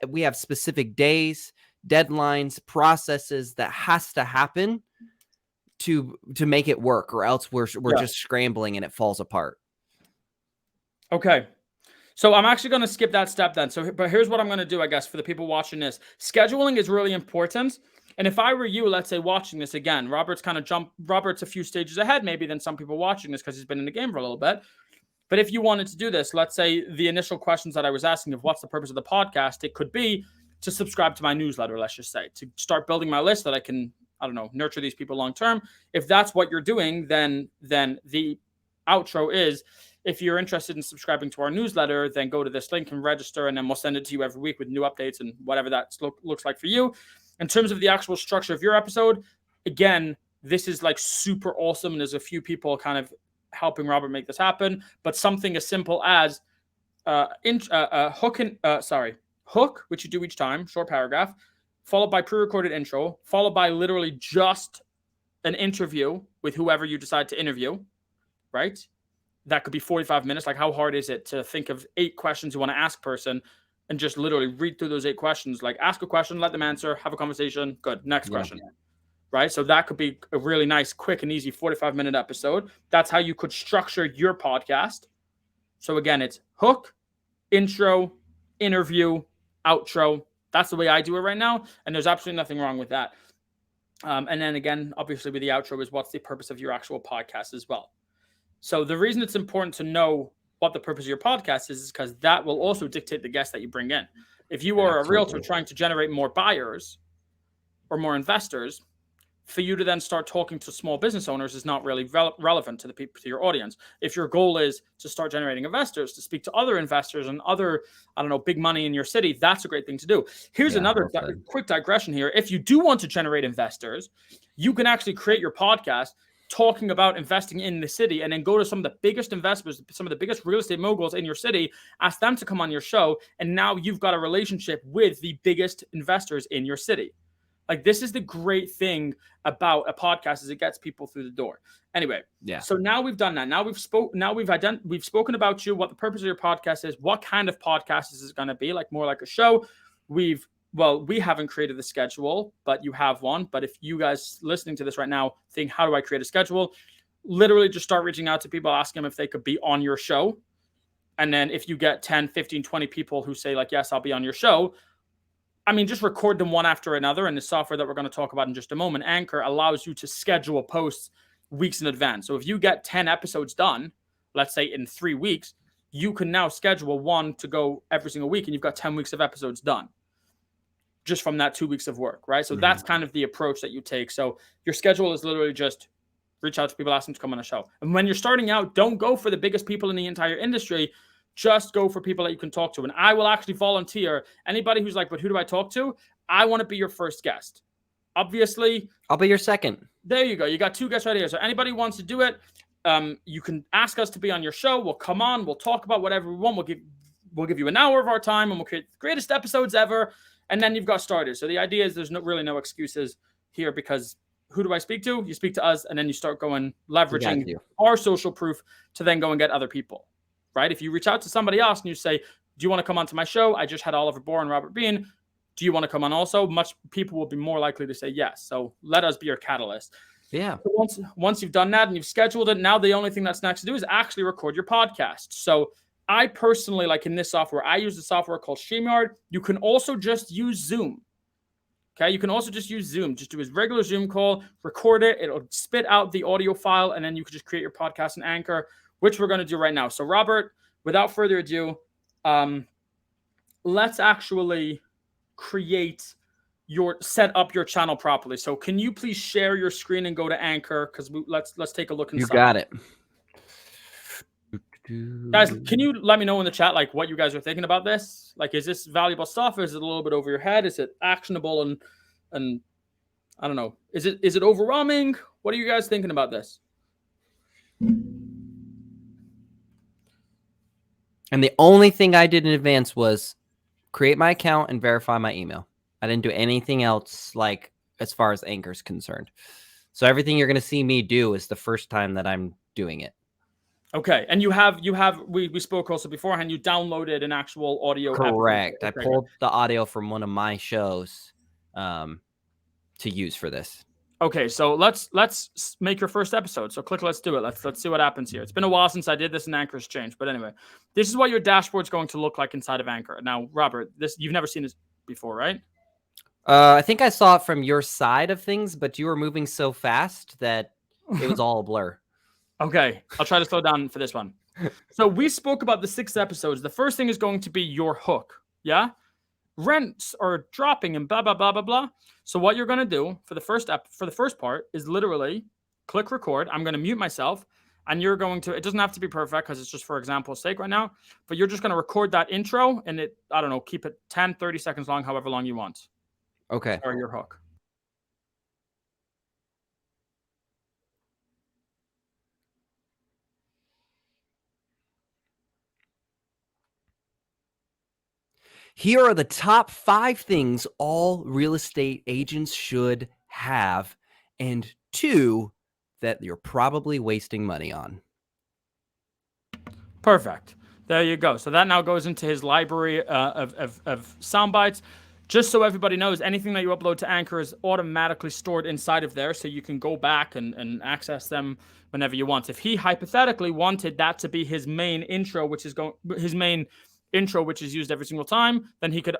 Speaker 2: we have specific days, deadlines, processes that has to happen to make it work, or else we're just scrambling and it falls apart.
Speaker 1: Okay. So I'm actually going to skip that step then. But here's what I'm going to do, I guess, for the people watching this. Scheduling is really important. And if I were you, let's say, watching this again, Robert's a few stages ahead maybe than some people watching this because he's been in the game for a little bit. But if you wanted to do this, let's say the initial questions that I was asking of what's the purpose of the podcast, it could be to subscribe to my newsletter, let's just say, to start building my list that I can, I don't know, nurture these people long term. If that's what you're doing, then the outro is, if you're interested in subscribing to our newsletter, then go to this link and register, and then we'll send it to you every week with new updates and whatever that looks like for you. In terms of the actual structure of your episode, again, this is like super awesome. And there's a few people kind of helping Robert make this happen, but something as simple as hook, which you do each time, short paragraph, followed by pre-recorded intro, followed by literally just an interview with whoever you decide to interview, right? That could be 45 minutes. Like, how hard is it to think of 8 questions you want to ask a person and just literally read through those 8 questions? Like, ask a question, let them answer, have a conversation. Good. Next question. Right? So that could be a really nice, quick and easy 45-minute episode. That's how you could structure your podcast. So again, it's hook, intro, interview, outro. That's the way I do it right now. And there's absolutely nothing wrong with that. And then again, obviously with the outro is what's the purpose of your actual podcast as well. So the reason it's important to know what the purpose of your podcast is because that will also dictate the guests that you bring in. If you are a realtor trying to generate more buyers or more investors, for you to then start talking to small business owners is not really relevant to the people, to your audience. If your goal is to start generating investors, to speak to other investors and other, I don't know, big money in your city, that's a great thing to do. Here's another quick digression here. If you do want to generate investors, you can actually create your podcast talking about investing in the city, and then go to some of the biggest investors, some of the biggest real estate moguls in your city, ask them to come on your show, and now you've got a relationship with the biggest investors in your city. Like, this is the great thing about a podcast, is it gets people through the door. Anyway, so now we've done that. Now we've spoken about you, what the purpose of your podcast is, what kind of podcast is it going to be, like more like a show. We haven't created the schedule, but you have one. But if you guys listening to this right now think, how do I create a schedule? Literally just start reaching out to people, asking them if they could be on your show. And then if you get 10, 15, 20 people who say like, yes, I'll be on your show, I mean, just record them one after another. And the software that we're going to talk about in just a moment, Anchor, allows you to schedule posts weeks in advance. So if you get 10 episodes done, let's say in 3 weeks, you can now schedule one to go every single week, and you've got 10 weeks of episodes done just from that 2 weeks of work, right? So that's kind of the approach that you take. So your schedule is literally just reach out to people, ask them to come on a show. And when you're starting out, don't go for the biggest people in the entire industry. Just go for people that you can talk to. And I will actually volunteer. Anybody who's like, but who do I talk to? I want to be your first guest. Obviously,
Speaker 2: I'll be your second.
Speaker 1: There you go. You got 2 guests right here. So anybody who wants to do it, you can ask us to be on your show. We'll come on. We'll talk about whatever we want. We'll give you an hour of our time, and we'll create the greatest episodes ever. And then you've got started. So the idea is there's really no excuses here, because who do I speak to? You speak to us, and then you start leveraging our social proof to then go and get other people. Right? If you reach out to somebody else and you say, do you want to come onto my show? I just had Borr and Robert Biehn. Do you want to come on also? People will be more likely to say yes. So let us be your catalyst.
Speaker 2: Yeah.
Speaker 1: So once you've done that and you've scheduled it, now the only thing that's next to do is actually record your podcast. So I personally, like in this software, I use a software called StreamYard. You can also just use Zoom. Okay, you can also just use Zoom. Just do a regular Zoom call, record it. It'll spit out the audio file, and then you can just create your podcast in Anchor, which we're going to do right now. So Robert, without further ado, let's actually set up your channel properly. So can you please share your screen and go to Anchor? Because let's take a look inside.
Speaker 2: You got it.
Speaker 1: Guys, can you let me know in the chat like what you guys are thinking about this? Like, is this valuable stuff? Is it a little bit over your head? Is it actionable and I don't know. Is it overwhelming? What are you guys thinking about this?
Speaker 2: And the only thing I did in advance was create my account and verify my email. I didn't do anything else, like, as far as Anchor's concerned. So everything you're going to see me do is the first time that I'm doing it.
Speaker 1: Okay. And we spoke also beforehand, you downloaded an actual audio.
Speaker 2: Correct. I pulled the audio from one of my shows to use for this.
Speaker 1: Okay, so let's make your first episode. So click let's do it. Let's see what happens here. It's been a while since I did this in Anchor's changed. But anyway, this is what your dashboard's going to look like inside of Anchor. Now, Robert, you've never seen this before, right?
Speaker 2: I think I saw it from your side of things, but you were moving so fast that it was all a blur.
Speaker 1: Okay, I'll try to slow down for this one. So we spoke about the 6 episodes. The first thing is going to be your hook. Yeah? Rents are dropping and blah, blah, blah, blah, blah. So what you're going to do for the first part is literally click record. I'm going to mute myself, and you're going to, it doesn't have to be perfect because it's just for example's sake right now, but you're just going to record that intro, and I don't know, keep it 10, 30 seconds long, however long you want.
Speaker 2: Okay.
Speaker 1: Or your hook.
Speaker 2: Here are the top 5 things all real estate agents should have, and 2 that you're probably wasting money on.
Speaker 1: Perfect. There you go. So that now goes into his library of sound bites. Just so everybody knows, anything that you upload to Anchor is automatically stored inside of there, so you can go back and access them whenever you want. If he hypothetically wanted that to be his main intro, which is which is used every single time, then he could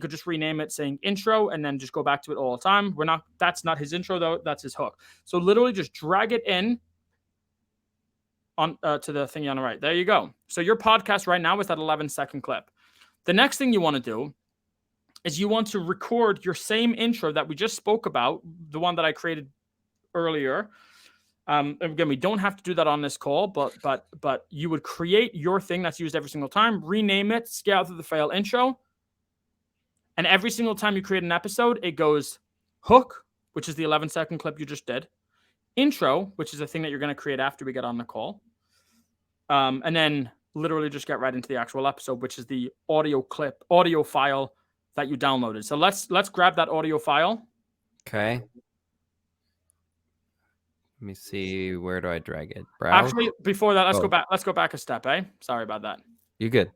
Speaker 1: just rename it saying intro and then just go back to it all the time. That's not his intro though, that's his hook. So literally just drag it in on to the thing on the right. There you go. So your podcast right now is that 11-second clip. The next thing you want to do is you want to record your same intro that we just spoke about, the one that I created earlier. Again, we don't have to do that on this call, but you would create your thing that's used every single time, rename it, Scale Through the Fail intro. And every single time you create an episode, it goes hook, which is the 11-second clip you just did, intro, which is the thing that you're going to create after we get on the call. And then literally just get right into the actual episode, which is the audio file that you downloaded. So let's grab that audio file.
Speaker 2: Okay. Let me see. Where do I drag it? Browse?
Speaker 1: Actually, before that, let's go back a step, Sorry about that.
Speaker 2: You're good.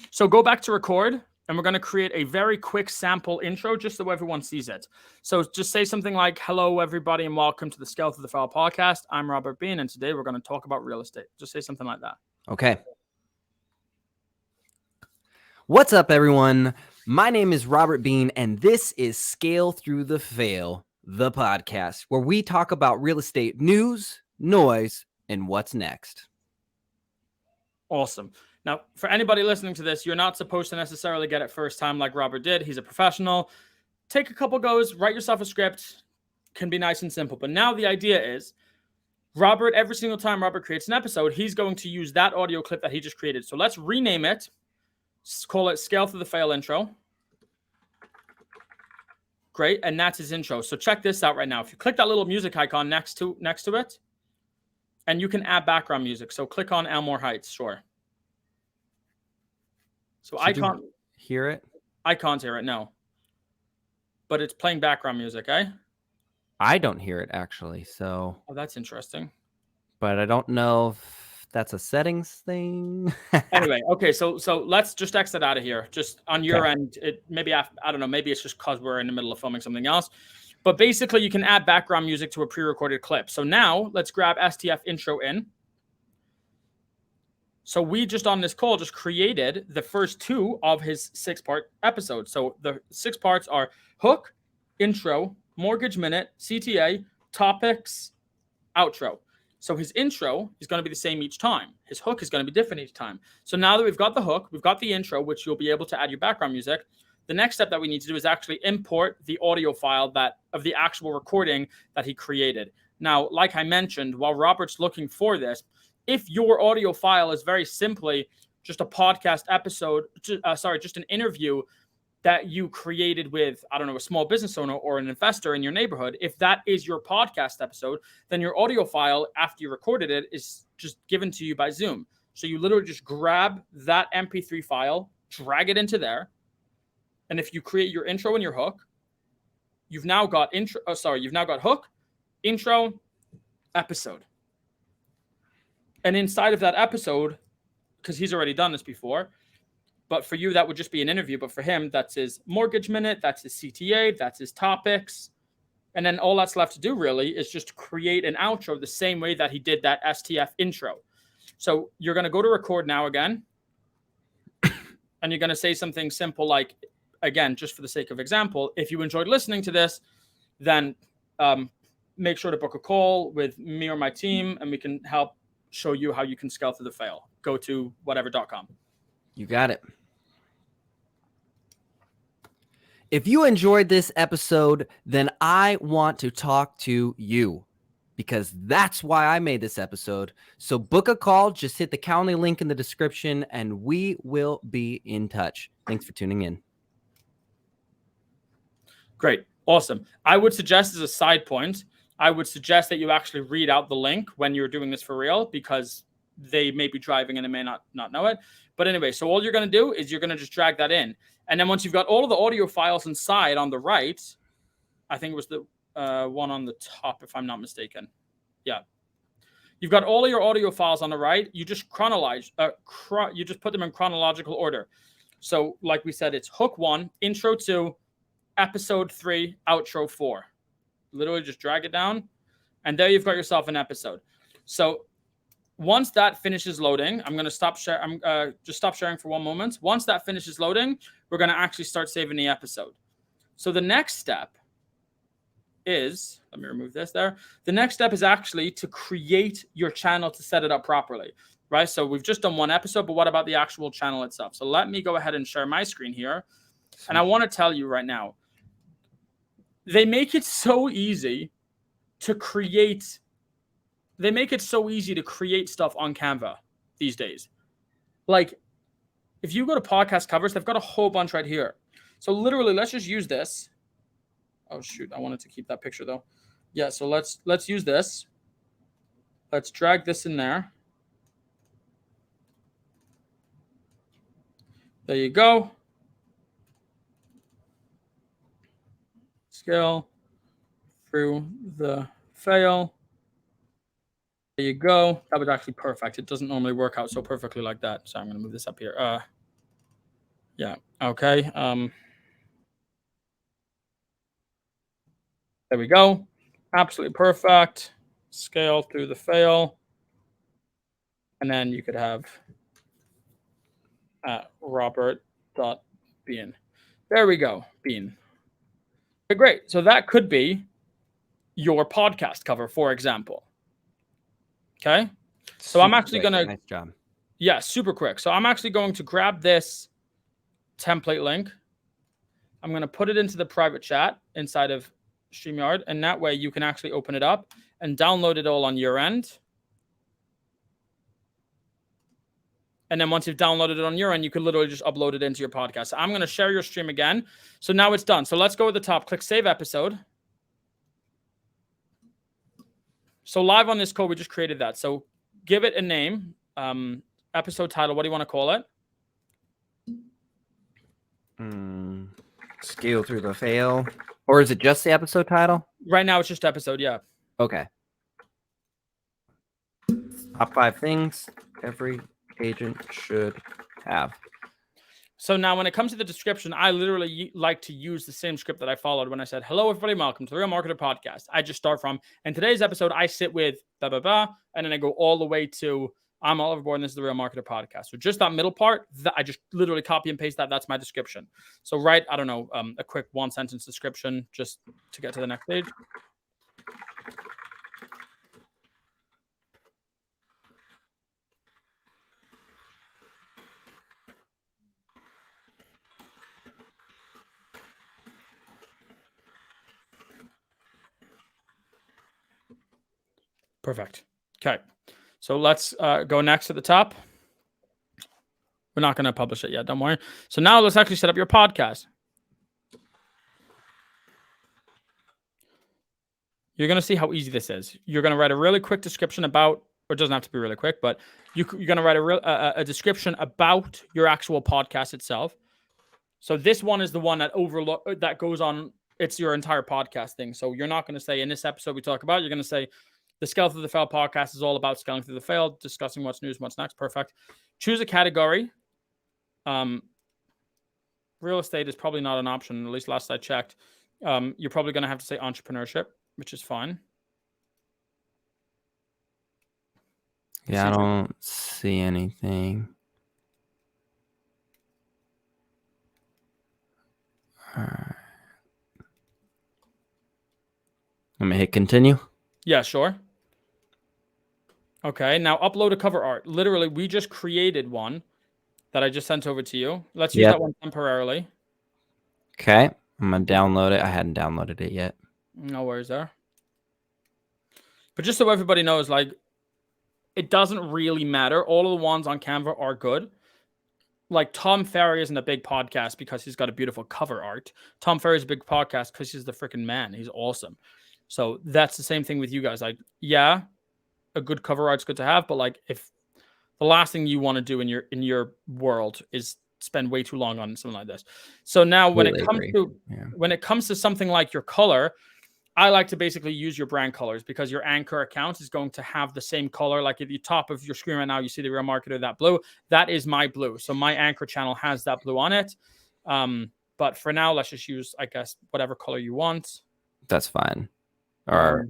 Speaker 1: So go back to record, and we're going to create a very quick sample intro just so everyone sees it. So just say something like, hello, everybody, and welcome to the Scale Through the Fail podcast. I'm Robert Biehn, and today we're going to talk about real estate. Just say something like that.
Speaker 2: Okay. What's up, everyone? My name is Robert Biehn, and this is Scale Through the Fail, the podcast, where we talk about real estate news, noise, and what's next.
Speaker 1: Awesome. Now, for anybody listening to this, you're not supposed to necessarily get it first time like Robert did. He's a professional. Take a couple goes, write yourself a script. Can be nice and simple. But now the idea is, Robert, every single time Robert creates an episode, he's going to use that audio clip that he just created. So let's rename it. Call it Scale Through the Fail intro. Great. And that's his intro. So check this out right now. If you click that little music icon next to it, and you can add background music. So click on Elmore Heights. Sure. So I can't
Speaker 2: hear it.
Speaker 1: I can't hear it, no. But it's playing background music,
Speaker 2: I don't hear it actually. So.
Speaker 1: Oh, that's interesting.
Speaker 2: But I don't know if that's a settings thing.
Speaker 1: Anyway, okay, so let's just exit out of here. Just on your end, I don't know, maybe it's just because we're in the middle of filming something else. But basically, you can add background music to a pre-recorded clip. So now let's grab STF intro in. So we just on this call just created the first 2 of his 6-part episode. So the 6 parts are hook, intro, mortgage minute, CTA, topics, outro. So his intro is going to be the same each time. His hook is going to be different each time. So now that we've got the hook, we've got the intro, which you'll be able to add your background music. The next step that we need to do is actually import the audio file of the actual recording that he created. Now, like I mentioned, while Robert's looking for this, if your audio file is very simply just a podcast episode, just an interview that you created with, I don't know, a small business owner or an investor in your neighborhood, if that is your podcast episode, then your audio file after you recorded it is just given to you by Zoom. So you literally just grab that MP3 file, drag it into there. And if you create your intro and your hook, you've now got hook, intro, episode. And inside of that episode, because he's already done this before, but for you, that would just be an interview. But for him, that's his mortgage minute, that's his CTA, that's his topics. And then all that's left to do really is just create an outro the same way that he did that STF intro. So you're going to go to record now again. And you're going to say something simple like, again, just for the sake of example, if you enjoyed listening to this, then make sure to book a call with me or my team, and we can help show you how you can scale through the fail. Go to whatever.com.
Speaker 2: You got it. If you enjoyed this episode, then I want to talk to you because that's why I made this episode. So book a call, just hit the Calendly link in the description, and we will be in touch. Thanks for tuning in.
Speaker 1: Great. Awesome. I would suggest as a side point, I would suggest that you actually read out the link when you're doing this for real, because they may be driving and they may not know it. But anyway, so all you're going to do is you're going to just drag that in. And then once you've got all of the audio files inside on the right, I think it was the one on the top, if I'm not mistaken. Yeah. You've got all of your audio files on the right. You just you just put them in chronological order. So like we said, it's hook 1, intro 2, episode 3, outro 4. Literally just drag it down, and there you've got yourself an episode. So once that finishes loading, I'm going to stop sharing for one moment. Once that finishes loading, we're going to actually start saving the episode. So the next step is, let me remove this there. The next step is actually to create your channel to set it up properly, right? So we've just done one episode, but what about the actual channel itself? So let me go ahead and share my screen here. And I want to tell you right now, they make it so easy to create. They make it so easy to create stuff on Canva these days. Like, if you go to podcast covers, they've got a whole bunch right here. So literally, let's just use this. Oh shoot, I wanted to keep that picture though. Yeah, so let's use this. Let's drag this in there. There you go. Scale through the fail. There you go. That was actually perfect. It doesn't normally work out so perfectly like that. So I'm going to move this up here. Yeah. Okay. There we go. Absolutely perfect. Scale through the fail. And then you could have Robert.Biehn. There we go. Biehn. Okay, great. So that could be your podcast cover, for example. Okay. So I'm actually going to.
Speaker 2: Nice job.
Speaker 1: Yeah, super quick. So I'm actually going to grab this template link. I'm going to put it into the private chat inside of StreamYard. And that way you can actually open it up and download it all on your end. And then once you've downloaded it on your end, you can literally just upload it into your podcast. So I'm going to share your stream again. So now it's done. So let's go at the top. Click Save Episode. So live on this code, we just created that. So give it a name. Episode title. What do you want to call it?
Speaker 2: Scale through the fail. Or is it just the episode title?
Speaker 1: Right now, it's just episode. Yeah.
Speaker 2: Okay. Top 5 things every agent should have.
Speaker 1: So now when it comes to the description, I literally like to use the same script that I followed when I said, hello, everybody, welcome to the Real Marketer Podcast. I just start from, in today's episode, I sit with blah, blah, blah, and then I go all the way to, I'm Oliver Borr, and this is the Real Marketer Podcast. So just that middle part, that I just literally copy and paste that. That's my description. So write, I don't know, a quick 1-sentence description just to get to the next page. Perfect. Okay. So let's go next to the top. We're not going to publish it yet. Don't worry. So now let's actually set up your podcast. You're going to see how easy this is. You're going to write a really quick description about, or it doesn't have to be really quick, but you're going to write a description about your actual podcast itself. So this one is the one that goes on. It's your entire podcast thing. So you're not going to say in this episode we talk about, you're going to say the Scale Through the Fail podcast is all about scaling through the fail, discussing what's news, what's next. Perfect. Choose a category. Real estate is probably not an option, at least last I checked. You're probably going to have to say entrepreneurship, which is fine.
Speaker 2: Yeah, I don't see anything. All right. I'm gonna hit continue.
Speaker 1: Yeah, sure. Okay, now upload a cover art. Literally, we just created one that I just sent over to you. Let's use that one temporarily.
Speaker 2: Okay, I'm gonna download it. I hadn't downloaded it yet.
Speaker 1: No worries there. But just so everybody knows, like, it doesn't really matter. All of the ones on Canva are good. Like, Tom Ferry isn't a big podcast because he's got a beautiful cover art. Tom Ferry's a big podcast because he's the freaking man. He's awesome. So that's the same thing with you guys. Like, yeah, a good cover art's good to have, but like, if the last thing you want to do in your world is spend way too long on something like this. So now when it comes to something like your color, I like to basically use your brand colors because your anchor account is going to have the same color. Like at the top of your screen right now, you see the Real Marketer, that blue. That is my blue. So my anchor channel has that blue on it. But for now, let's just use, I guess, whatever color you want.
Speaker 2: That's fine. Or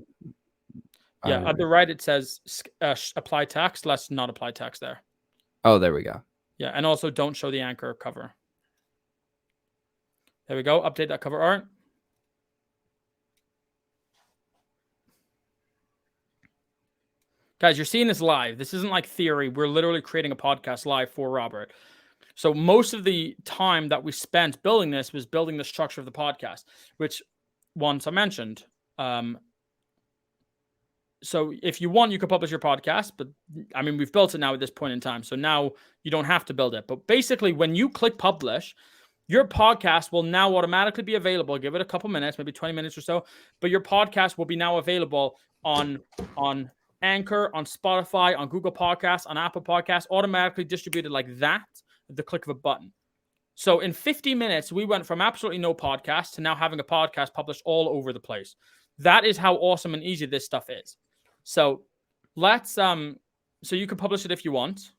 Speaker 1: yeah, at the right, it says apply text. Let's not apply text there.
Speaker 2: Oh, there we go.
Speaker 1: Yeah, and also don't show the anchor cover. There we go. Update that cover art. Guys, you're seeing this live. This isn't like theory. We're literally creating a podcast live for Robert. So most of the time that we spent building this was building the structure of the podcast, which once I mentioned, So if you want, you could publish your podcast, but I mean, we've built it now at this point in time. So now you don't have to build it. But basically, when you click publish, your podcast will now automatically be available. Give it a couple minutes, maybe 20 minutes or so. But your podcast will be now available on Anchor, on Spotify, on Google Podcasts, on Apple Podcasts, automatically distributed like that at the click of a button. So in 50 minutes, we went from absolutely no podcast to now having a podcast published all over the place. That is how awesome and easy this stuff is. So so you can publish it if you want,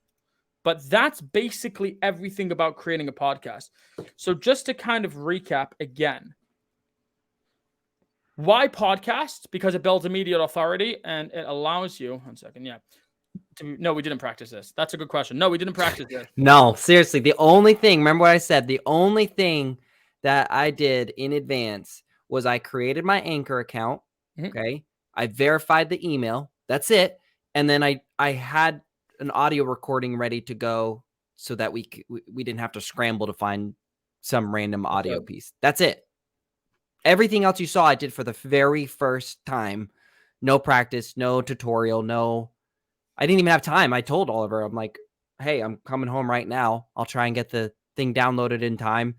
Speaker 1: but that's basically everything about creating a podcast. So just to kind of recap again, why podcast? Because it builds immediate authority and it allows you, one second, yeah. No, we didn't practice this. That's a good question. No, we didn't practice this.
Speaker 2: No, seriously. The only thing, remember what I said, the only thing that I did in advance was I created my Anchor account. Okay. I verified the email. That's it. And then I had an audio recording ready to go so that we didn't have to scramble to find some random audio piece. That's it. Everything else you saw, I did for the very first time. No practice, no tutorial, I didn't even have time. I told Oliver, I'm like, hey, I'm coming home right now. I'll try and get the thing downloaded in time.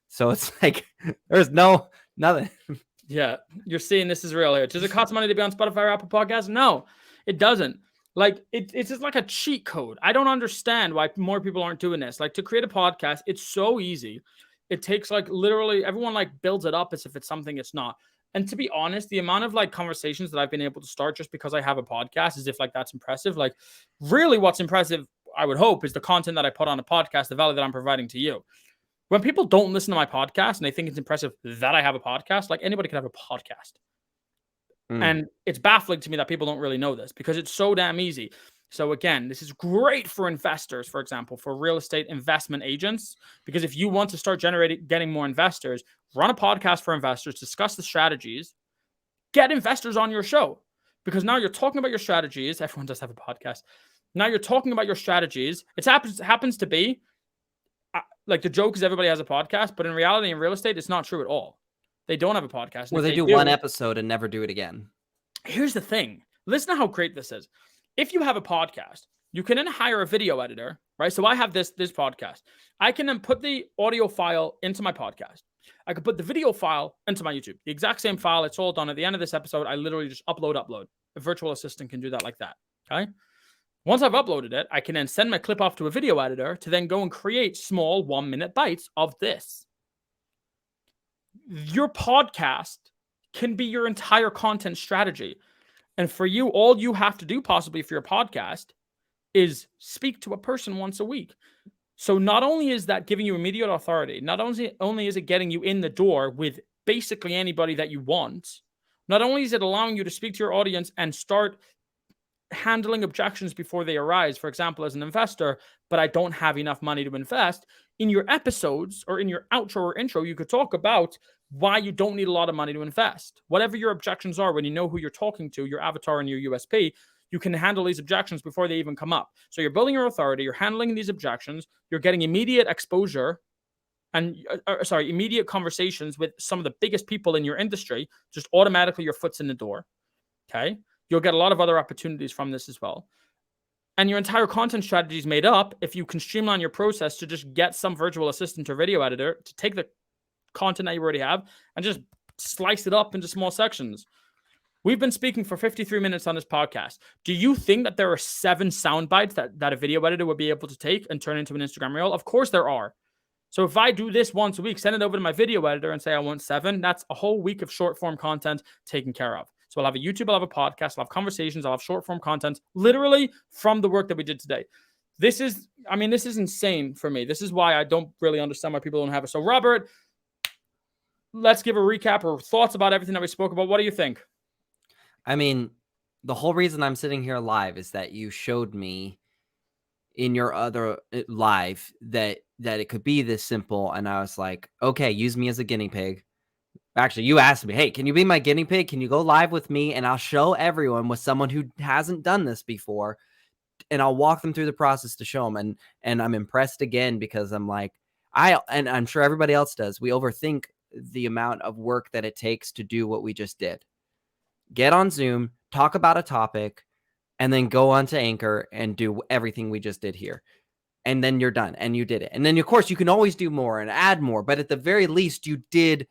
Speaker 2: So it's like, there's nothing.
Speaker 1: Yeah, you're seeing this is real here. Does it cost money to be on Spotify or Apple Podcasts? No, it doesn't. Like, it's just like a cheat code. I don't understand why more people aren't doing this. Like, to create a podcast, it's so easy. It takes like literally everyone like builds it up as if it's something it's not. And to be honest, the amount of like conversations that I've been able to start just because I have a podcast, as if like that's impressive. Like, really what's impressive, I would hope, is the content that I put on a podcast, the value that I'm providing to you. When people don't listen to my podcast and they think it's impressive that I have a podcast, like anybody can have a podcast. And it's baffling to me that people don't really know this because it's so damn easy. So again, this is great for investors, for example, for real estate investment agents, because if you want to start getting more investors, run a podcast for investors, discuss the strategies, get investors on your show, because now you're talking about your strategies. Everyone does have a podcast. Now you're talking about your strategies. It happens to be like the joke is everybody has a podcast, but in reality, in real estate, it's not true at all. They don't have a podcast.
Speaker 2: Well, they do one episode and never do it again.
Speaker 1: Here's the thing. Listen to how great this is. If you have a podcast, you can then hire a video editor, right? So I have this podcast. I can then put the audio file into my podcast. I could put the video file into my YouTube. The exact same file. It's all done. At the end of this episode, I literally just upload. A virtual assistant can do that like that, okay? Once I've uploaded it, I can then send my clip off to a video editor to then go and create small 1-minute bites of this. Your podcast can be your entire content strategy. And for you, all you have to do possibly for your podcast is speak to a person once a week. So not only is that giving you immediate authority, not only is it getting you in the door with basically anybody that you want, not only is it allowing you to speak to your audience and start handling objections before they arise, for example, as an investor, but I don't have enough money to invest. In your episodes or in your outro or intro, you could talk about why you don't need a lot of money to invest. Whatever your objections are, when you know who you're talking to, your avatar and your USP, you can handle these objections before they even come up. So you're building your authority, you're handling these objections, you're getting immediate exposure and immediate conversations with some of the biggest people in your industry. Just automatically your foot's in the door. Okay. You'll get a lot of other opportunities from this as well. And your entire content strategy is made up if you can streamline your process to just get some virtual assistant or video editor to take the content that you already have and just slice it up into small sections. We've been speaking for 53 minutes on this podcast. Do you think that there are 7 sound bites that a video editor would be able to take and turn into an Instagram reel? Of course there are. So if I do this once a week, send it over to my video editor and say I want 7, that's a whole week of short form content taken care of. So I'll have a YouTube, I'll have a podcast, I'll have conversations, I'll have short form content, literally from the work that we did today. This is insane for me. This is why I don't really understand why people don't have it. So Robert, let's give a recap or thoughts about everything that we spoke about. What do you think?
Speaker 2: I mean, the whole reason I'm sitting here live is that you showed me in your other live that it could be this simple. And I was like, okay, use me as a guinea pig. Actually, you asked me, hey, can you be my guinea pig? Can you go live with me? And I'll show everyone with someone who hasn't done this before. And I'll walk them through the process to show them. And I'm impressed again because I'm like, and I'm sure everybody else does. We overthink the amount of work that it takes to do what we just did. Get on Zoom, talk about a topic, and then go on to Anchor and do everything we just did here. And then you're done and you did it. And then, of course, you can always do more and add more. But at the very least, you did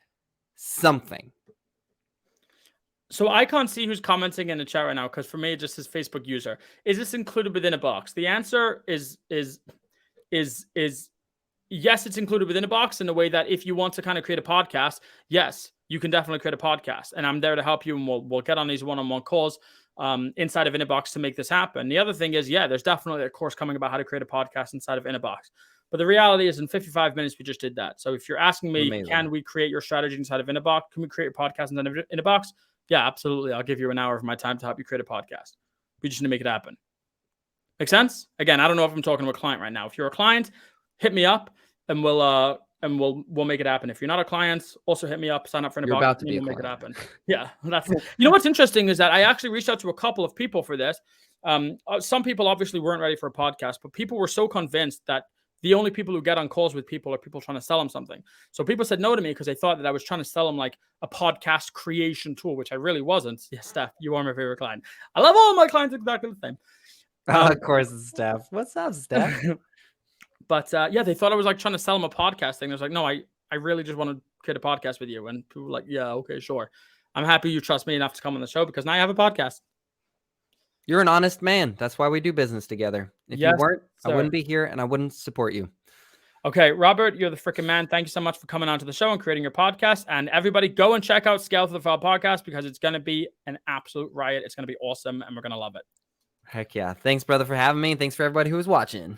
Speaker 2: something.
Speaker 1: So I can't see who's commenting in the chat right now because for me, it just says Facebook user. Is this included within a box? The answer is yes, it's included within a box in the way that if you want to kind of create a podcast, yes, you can definitely create a podcast. And I'm there to help you, and we'll get on these one-on-one calls inside of Inabox to make this happen. The other thing is, yeah, there's definitely a course coming about how to create a podcast inside of Inabox. But the reality is in 55 minutes, we just did that. So if you're asking me,
Speaker 2: Amazing.
Speaker 1: Can we create your strategy inside of Inabox? Can we create a podcast inside of Inabox? Yeah, absolutely. I'll give you an hour of my time to help you create a podcast. We just need to make it happen. Make sense? Again, I don't know if I'm talking to a client right now. If you're a client, hit me up and we'll make it happen. If you're not a client, also hit me up, sign up for an
Speaker 2: You're about to be a
Speaker 1: make it
Speaker 2: client.
Speaker 1: happen. Yeah, that's you know what's interesting is that I actually reached out to a couple of people for this. Some people obviously weren't ready for a podcast, but people were so convinced that the only people who get on calls with people are people trying to sell them something. So people said no to me because they thought that I was trying to sell them like a podcast creation tool, which I really wasn't. Yes, Steph, you are my favorite client. I love all my clients exactly the same.
Speaker 2: Of course, it's Steph. What's up, Steph?
Speaker 1: But yeah, they thought I was like trying to sell them a podcast thing. I was like, no, I really just want to create a podcast with you. And people were like, yeah, okay, sure. I'm happy you trust me enough to come on the show because now I have a podcast.
Speaker 2: You're an honest man. That's why we do business together. If you weren't, I wouldn't be here and I wouldn't support you.
Speaker 1: Okay, Robert, you're the freaking man. Thank you so much for coming onto the show and creating your podcast. And everybody, go and check out Scale to the File podcast because it's going to be an absolute riot. It's going to be awesome, and we're going to love it.
Speaker 2: Heck yeah. Thanks, brother, for having me. And thanks for everybody who was watching.